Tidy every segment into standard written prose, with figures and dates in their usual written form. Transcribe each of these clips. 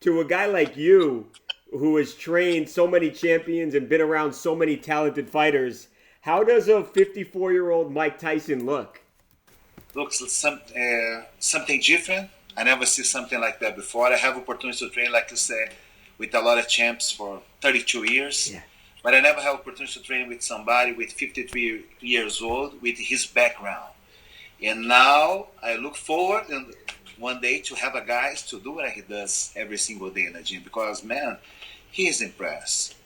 to a guy like you who has trained so many champions and been around so many talented fighters, how does a 54-year-old Mike Tyson look? Looks something different. I never see something like that before. I have opportunity to train, like you said, with a lot of champs for 32 years. Yeah. But I never have opportunity to train with somebody with 53 years old with his background. And now I look forward and one day to have a guy to do what he does every single day in the gym because, man, he is impressed.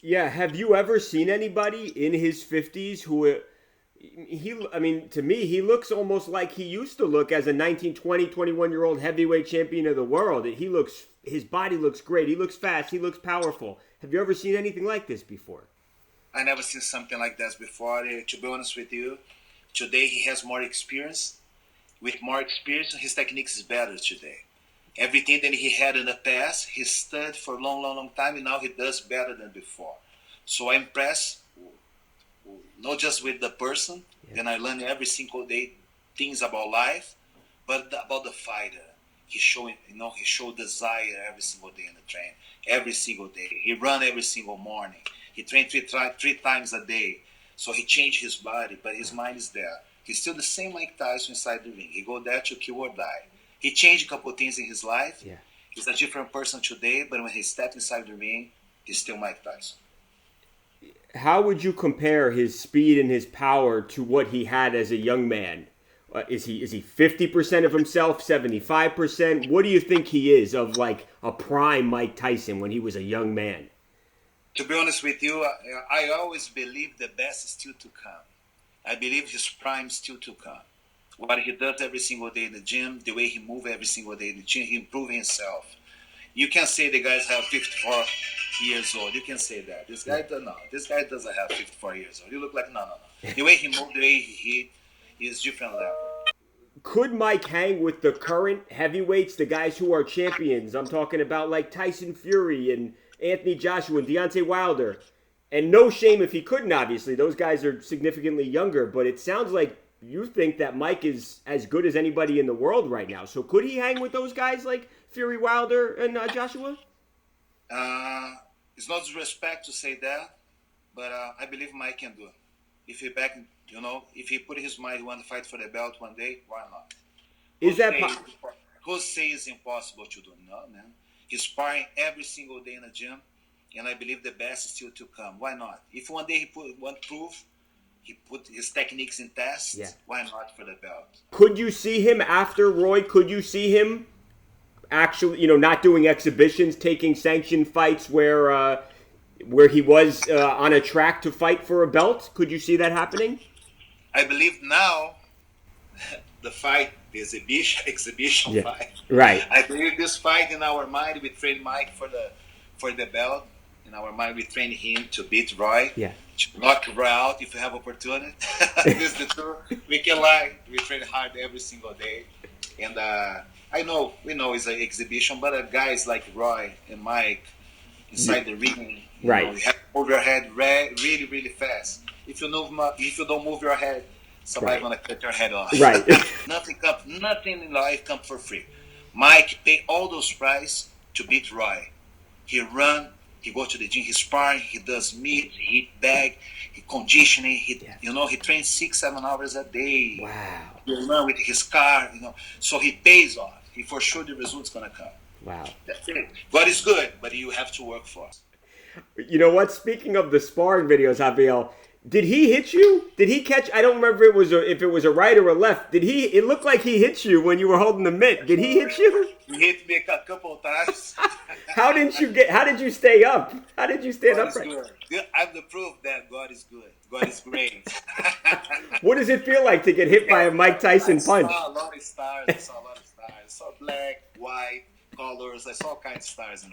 Yeah, have you ever seen anybody in his 50s who to me, he looks almost like he used to look as a 19, 20, 21-year-old heavyweight champion of the world. His body looks great. He looks fast. He looks powerful. Have you ever seen anything like this before? I never seen something like this before. To be honest with you, today he has more experience. With more experience, his technique is better today. Everything that he had in the past, he studied for a long, long, long time, and now he does better than before. So I'm impressed, not just with the person, and I learn every single day things about life, but about the fighter. He showed desire every single day in the train, every single day. He run every single morning. He trained three times a day. So he changed his body, but his mind is there. He's still the same Mike Tyson inside the ring. He go there to kill or die. He changed a couple of things in his life. Yeah. He's a different person today, but when he stepped inside the ring, he's still Mike Tyson. How would you compare his speed and his power to what he had as a young man? Is he 50% of himself, 75%? What do you think he is of like a prime Mike Tyson when he was a young man? To be honest with you, I always believe the best is still to come. I believe his prime is still to come. What he does every single day in the gym, the way he moves every single day in the gym, he improves himself. You can say the guys have 54 years old. You can say that. This guy doesn't have 54 years old. You look like no. The way he moves, the way he is different level. Could Mike hang with the current heavyweights, the guys who are champions? I'm talking about like Tyson Fury and Anthony Joshua and Deontay Wilder. And no shame if he couldn't, obviously. Those guys are significantly younger, but it sounds like you think that Mike is as good as anybody in the world right now. So could he hang with those guys like Fury, Wilder, and Joshua? It's not disrespect to say that, but I believe Mike can do it. If he put his mind, he want to fight for the belt one day, why not? Who say it's impossible to do? No, man. He's sparring every single day in the gym, and I believe the best is still to come. Why not? If one day he put his techniques in test, why not for the belt? Could you see him after Roy? Could you see him actually, not doing exhibitions, taking sanctioned fights where he was on a track to fight for a belt? Could you see that happening? I believe now the fight, the exhibition fight. Right. I believe this fight in our mind, we train Mike for the belt. In our mind, we train him to beat Roy. Yeah. To knock Roy out if you have opportunity. This is the truth. We can lie. We train hard every single day. And we know it's an exhibition, but guys like Roy and Mike inside the ring, you have to move your head really, really fast. If you don't move your head, somebody's gonna cut your head off. Right. Nothing in life comes for free. Mike paid all those prices to beat Roy. He run, he go to the gym, he sparring, he does meat, he hit bag, he conditioning, he trains 6-7 hours a day. Wow. He run with his car, so he pays off. He for sure the result's gonna come. Wow. That's it. God is good, but you have to work for it. You know what? Speaking of the sparring videos, Javier, did he hit you? Did he catch? I don't remember if it was a right or a left. It looked like he hit you when you were holding the mitt. Did he hit you? He hit me a couple of times. How did you stay up? How did you stand up? I'm the proof that God is good. God is great. What does it feel like to get hit by a Mike Tyson punch? I saw a lot of stars. I saw black, white, colors. I saw all kinds of stars, and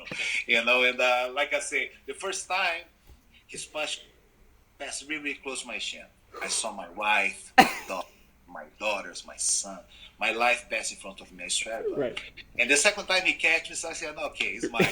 like I say, the first time his punch passed really, really close to my chin. I saw my wife, my daughters, my son, my life pass in front of me. I swear. Right. And the second time he catch me, so I said, okay, it's mine.